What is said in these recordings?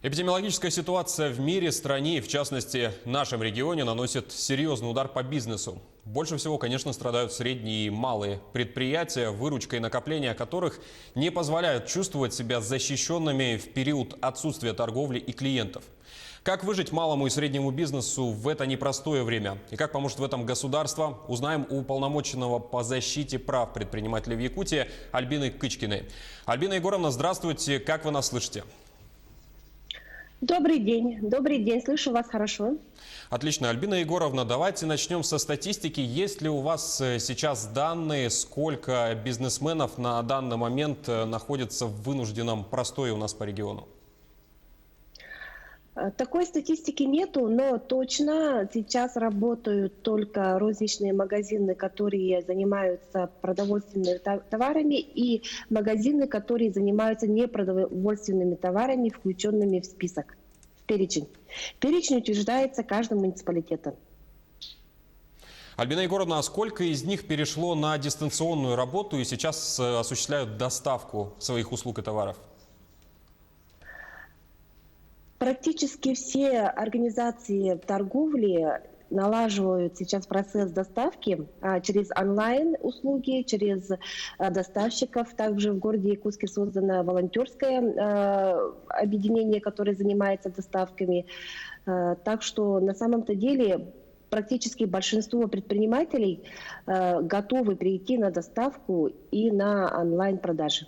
Эпидемиологическая ситуация в мире, стране и, в частности, нашем регионе наносит серьезный удар по бизнесу. Больше всего, конечно, страдают средние и малые предприятия, выручка и накопления которых не позволяют чувствовать себя защищенными в период отсутствия торговли и клиентов. Как выжить малому и среднему бизнесу в это непростое время? И как поможет в этом государство? Узнаем у уполномоченного по защите прав предпринимателей в Якутии Альбины Кычкиной. Альбина Егоровна, здравствуйте. Как вы нас слышите? Добрый день, слышу вас хорошо. Отлично. Альбина Егоровна, давайте начнем со статистики. Есть ли у вас сейчас данные, сколько бизнесменов на данный момент находятся в вынужденном простое у нас по региону? Такой статистики нету, но точно сейчас работают только розничные магазины, которые занимаются продовольственными товарами, и магазины, которые занимаются непродовольственными товарами, включенными в список, в перечень. Перечень утверждается каждым муниципалитетом. Альбина Егоровна, а сколько из них перешло на дистанционную работу и сейчас осуществляют доставку своих услуг и товаров? Практически все организации торговли налаживают сейчас процесс доставки через онлайн-услуги, через доставщиков. Также в городе Якутске создано волонтерское объединение, которое занимается доставками. Так что на самом-то деле практически большинство предпринимателей готовы перейти на доставку и на онлайн-продажи.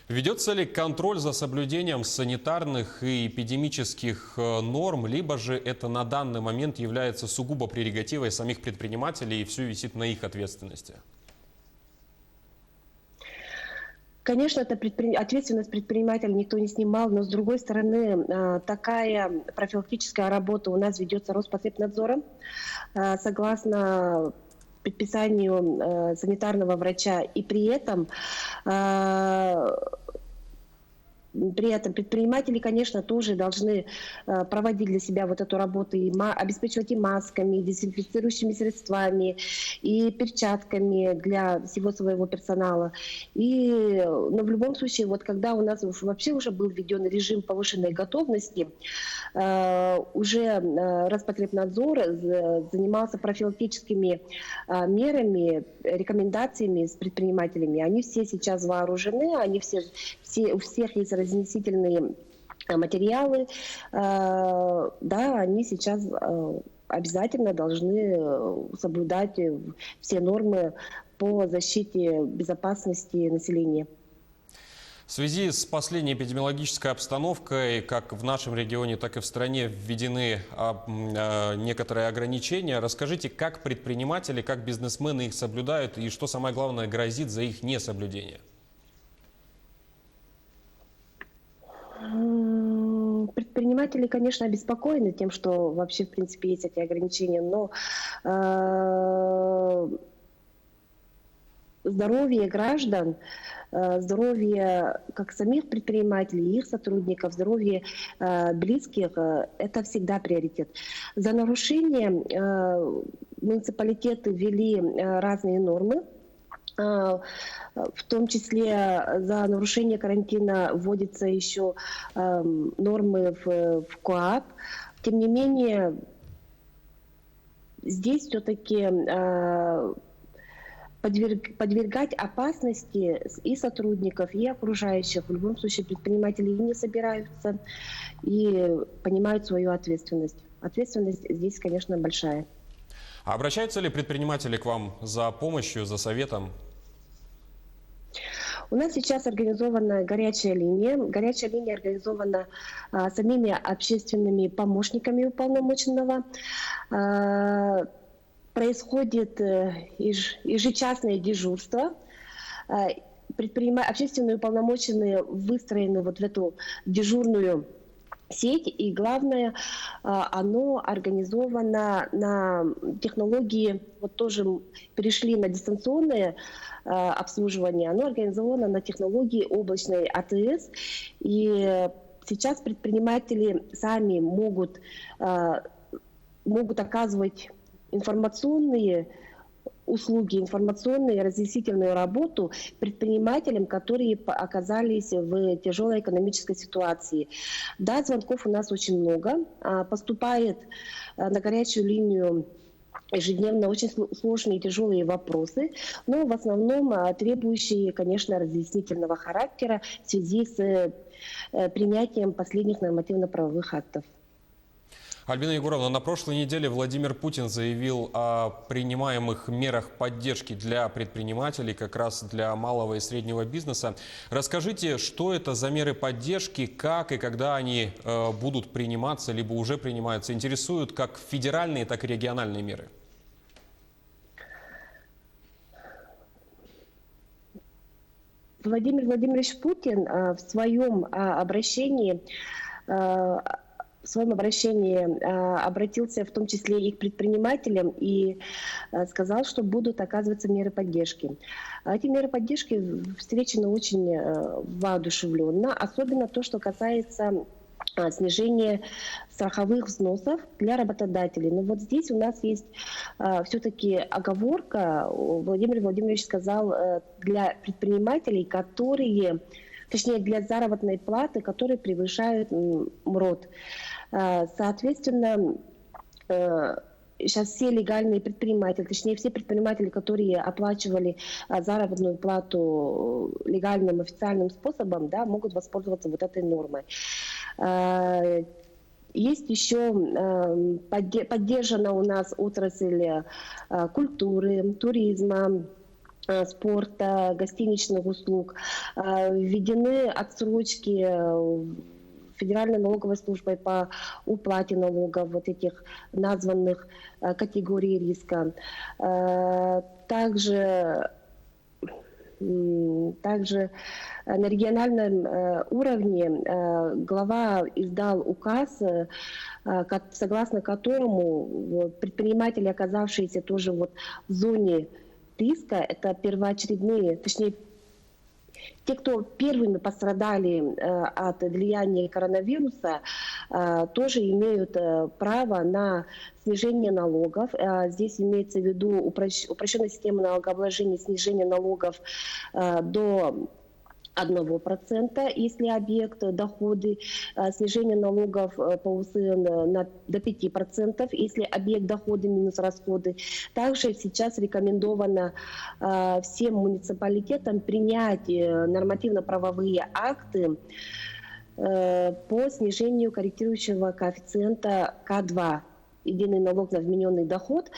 Ведется ли контроль за соблюдением санитарных и эпидемических норм, либо же это на данный момент является сугубо прерогативой самих предпринимателей и все висит на их ответственности? Конечно, это ответственность предпринимателя никто не снимал, но с другой стороны, такая профилактическая работа у нас ведется Роспотребнадзором. Согласно предписанию санитарного врача, и при этом предприниматели, конечно, тоже должны проводить для себя вот эту работу, и обеспечивать и масками, и дезинфицирующими средствами, и перчатками для всего своего персонала. Но в любом случае, вот когда у нас вообще уже был введен режим повышенной готовности, уже Роспотребнадзор занимался профилактическими мерами, рекомендациями с предпринимателями. Они все сейчас вооружены, у всех есть разъяснительные материалы. Да, они сейчас обязательно должны соблюдать все нормы по защите безопасности населения. В связи с последней эпидемиологической обстановкой, как в нашем регионе, так и в стране введены некоторые ограничения. Расскажите, как предприниматели, как бизнесмены их соблюдают и что самое главное грозит за их несоблюдение? Предприниматели, конечно, обеспокоены тем, что вообще, в принципе, есть эти ограничения, но здоровье граждан, здоровье как самих предпринимателей, их сотрудников, здоровье близких – это всегда приоритет. За нарушение муниципалитеты ввели разные нормы. В том числе за нарушение карантина вводятся еще нормы в КоАП. Тем не менее, здесь все-таки подвергать опасности и сотрудников, и окружающих в любом случае предприниматели и не собираются, и понимают свою ответственность. Ответственность здесь, конечно, большая. А обращаются ли предприниматели к вам за помощью, за советом? У нас сейчас организована горячая линия. Горячая линия организована самими общественными помощниками уполномоченного. Происходит ежечасное дежурство. Общественные уполномоченные выстроены вот в эту дежурную сеть, и главное, оно организовано на технологии, вот тоже перешли на дистанционное обслуживание, оно организовано на технологии облачной АТС, и сейчас предприниматели сами могут оказывать информационные услуги информационные, разъяснительную работу предпринимателям, которые оказались в тяжелой экономической ситуации. Да, звонков у нас очень много. Поступает на горячую линию ежедневно очень сложные и тяжелые вопросы, но в основном требующие, конечно, разъяснительного характера в связи с принятием последних нормативно-правовых актов. Альбина Егоровна, на прошлой неделе Владимир Путин заявил о принимаемых мерах поддержки для предпринимателей, как раз для малого и среднего бизнеса. Расскажите, что это за меры поддержки, как и когда они будут приниматься, либо уже принимаются, интересуют как федеральные, так и региональные меры? Владимир Владимирович Путин в своем обращении обратился в том числе и к предпринимателям и сказал, что будут оказываться меры поддержки. Эти меры поддержки встречены очень воодушевленно, особенно то, что касается снижения страховых взносов для работодателей. Но вот здесь у нас есть все-таки оговорка, Владимир Владимирович сказал, для предпринимателей, точнее для заработной платы, которые превышают МРОТ. Соответственно, сейчас все легальные предприниматели, точнее все предприниматели, которые оплачивали заработную плату легальным официальным способом, да, могут воспользоваться вот этой нормой. Есть еще поддержана у нас отрасль культуры, туризма, спорта, гостиничных услуг. Введены отсрочки Федеральной налоговой службой по уплате налогов вот этих названных категорий риска. Также на региональном уровне глава издал указ, согласно которому предприниматели, оказавшиеся тоже вот в зоне риска, это первоочередные, точнее, те, кто первыми пострадали от влияния коронавируса, тоже имеют право на снижение налогов. Здесь имеется в виду упрощенная система налогообложения, снижение налогов до 1%, если объект доходы, снижение налогов по УСН до 5%, если объект доходы минус расходы. Также сейчас рекомендовано всем муниципалитетам принять нормативно-правовые акты по снижению корректирующего коэффициента К2. Единый налог на вмененный доход.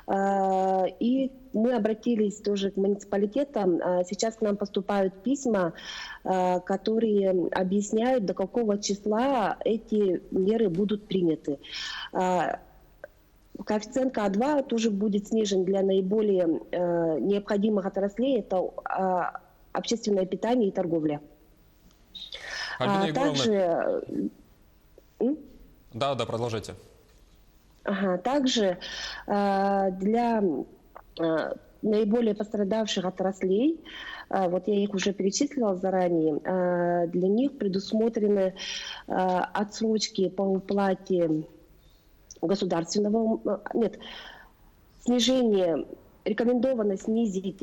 И мы обратились тоже к муниципалитетам. Сейчас к нам поступают письма, которые объясняют, до какого числа эти меры будут приняты. Коэффициент К2 тоже будет снижен для наиболее необходимых отраслей. Это общественное питание и торговля. Альбина Егоровна... Также... Да, продолжайте. Также для наиболее пострадавших отраслей, вот я их уже перечислила заранее, для них предусмотрены отсрочки по уплате рекомендовано снизить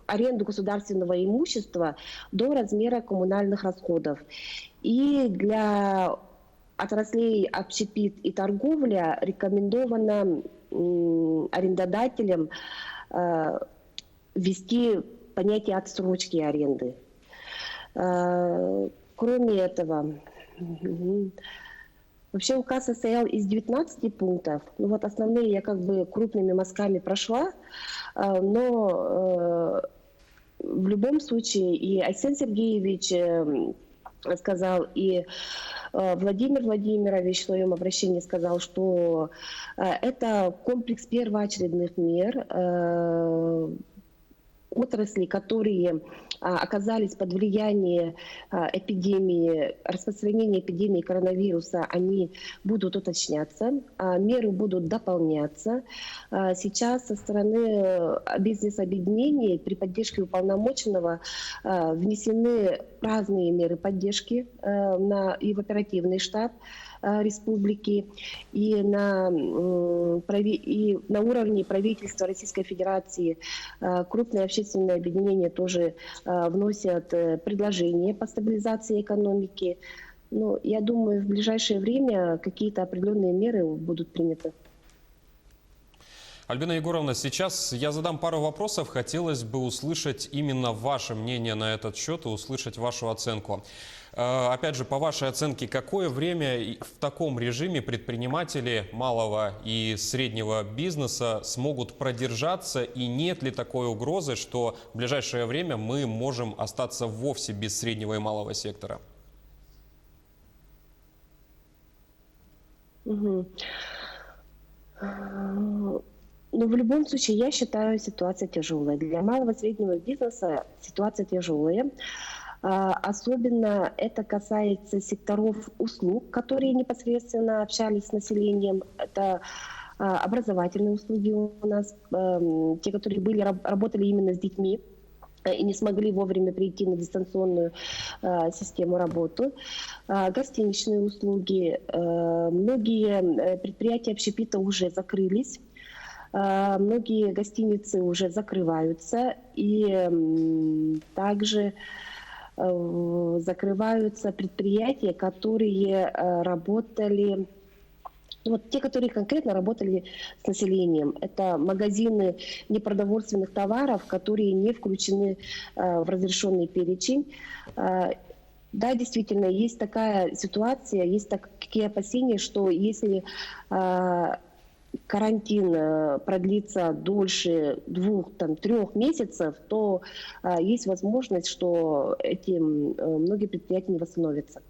аренду государственного имущества до размера коммунальных расходов. И для отраслей общепит и торговля рекомендовано арендодателям ввести понятие отсрочки аренды. Кроме этого, вообще указ состоял из 19 пунктов. Ну вот основные я как бы крупными мазками прошла, но в любом случае и Айсен Сергеевич сказал, и Владимир Владимирович в своем обращении сказал, что это комплекс первоочередных мер отрасли, которые оказались под влиянием эпидемии, распространения эпидемии коронавируса, они будут уточняться, меры будут дополняться. Сейчас со стороны бизнес-объединений при поддержке уполномоченного внесены разные меры поддержки и в оперативный штат. республики, и на уровне правительства Российской Федерации крупные общественные объединения тоже вносят предложения по стабилизации экономики. Но я думаю, в ближайшее время какие-то определенные меры будут приняты. Альбина Егоровна, сейчас я задам пару вопросов. Хотелось бы услышать именно ваше мнение на этот счет и услышать вашу оценку. Опять же, по вашей оценке, какое время в таком режиме предприниматели малого и среднего бизнеса смогут продержаться? И нет ли такой угрозы, что в ближайшее время мы можем остаться вовсе без среднего и малого сектора? Угу. Но в любом случае, я считаю, ситуация тяжелая. Для малого и среднего бизнеса ситуация тяжелая. Особенно это касается секторов услуг, которые непосредственно общались с населением. Это образовательные услуги у нас, те, которые работали именно с детьми и не смогли вовремя перейти на дистанционную систему работы. Гостиничные услуги. Многие предприятия общепита уже закрылись. Многие гостиницы уже закрываются. И также закрываются предприятия, которые работали... Вот те, которые конкретно работали с населением, это магазины непродовольственных товаров, которые не включены в разрешенный перечень. Да, действительно, есть такая ситуация, есть такие опасения, что если карантин продлится дольше 2-3 месяцев, то есть возможность, что многие предприятия не восстановятся.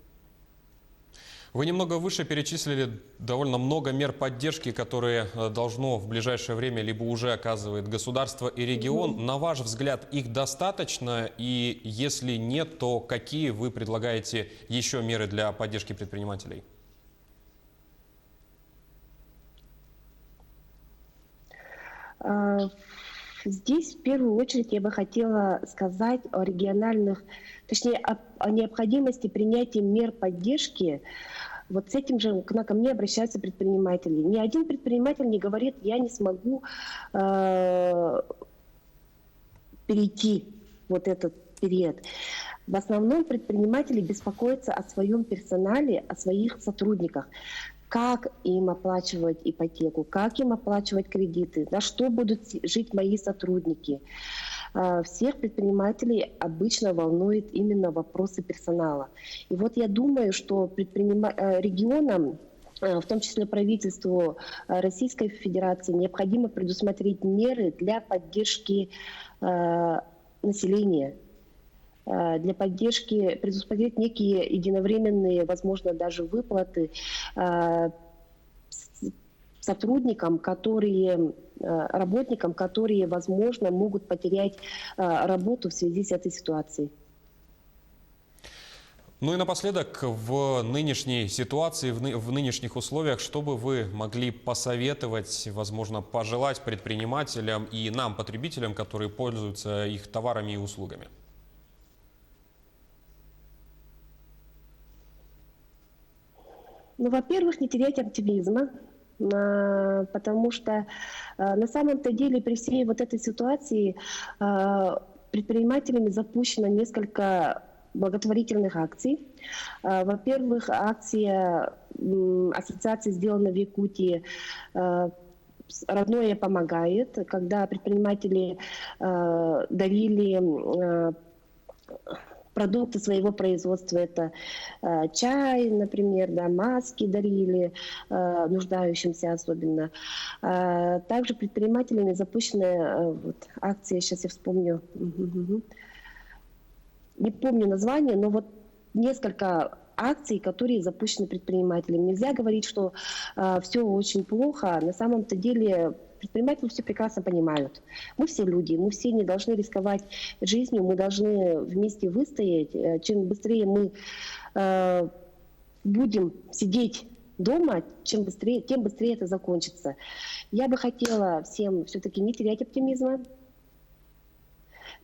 Вы немного выше перечислили довольно много мер поддержки, которые должно в ближайшее время либо уже оказывает государство и регион. На ваш взгляд, их достаточно? И если нет, то какие вы предлагаете еще меры для поддержки предпринимателей? Здесь в первую очередь я бы хотела сказать о региональных, точнее о необходимости принятия мер поддержки. Вот с этим же ко мне обращаются предприниматели. Ни один предприниматель не говорит, я не смогу перейти вот этот период. В основном предприниматели беспокоятся о своем персонале, о своих сотрудниках. Как им оплачивать ипотеку, как им оплачивать кредиты, на что будут жить мои сотрудники. Всех предпринимателей обычно волнует именно вопросы персонала. И вот я думаю, что регионам, в том числе правительству Российской Федерации, необходимо предусмотреть меры для поддержки населения, для поддержки, предусмотреть некие единовременные, возможно, даже выплаты сотрудникам, работникам, которые, возможно, могут потерять работу в связи с этой ситуацией. Ну и напоследок, в нынешней ситуации, в нынешних условиях, что бы вы могли посоветовать, возможно, пожелать предпринимателям и нам, потребителям, которые пользуются их товарами и услугами? Ну, во-первых, не терять оптимизма, потому что на самом-то деле при всей вот этой ситуации предпринимателями запущено несколько благотворительных акций. Во-первых, акция ассоциации «Сделано в Якутии» «Родное помогает», когда предприниматели дарили продукты своего производства. Это чай, например, да, маски дарили нуждающимся особенно. Также предпринимателями запущена акция, сейчас я вспомню, не помню название, но вот несколько акций, которые запущены предпринимателями. Нельзя говорить, что все очень плохо. На самом-то деле предприниматели все прекрасно понимают. Мы все люди, мы все не должны рисковать жизнью, мы должны вместе выстоять. Чем быстрее мы будем сидеть дома, тем быстрее это закончится. Я бы хотела всем все-таки не терять оптимизма,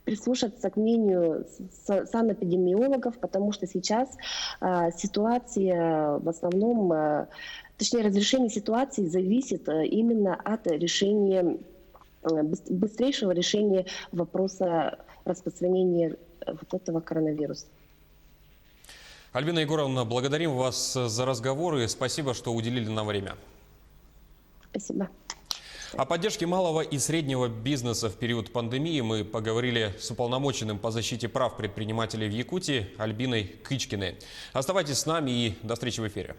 прислушаться к мнению санэпидемиологов, потому что сейчас ситуация в основном, точнее разрешение ситуации зависит именно от решения, быстрейшего решения вопроса распространения вот этого коронавируса. Альбина Егоровна, благодарим вас за разговор и спасибо, что уделили нам время. Спасибо. О поддержке малого и среднего бизнеса в период пандемии мы поговорили с уполномоченным по защите прав предпринимателей в Якутии Альбиной Кычкиной. Оставайтесь с нами и до встречи в эфире.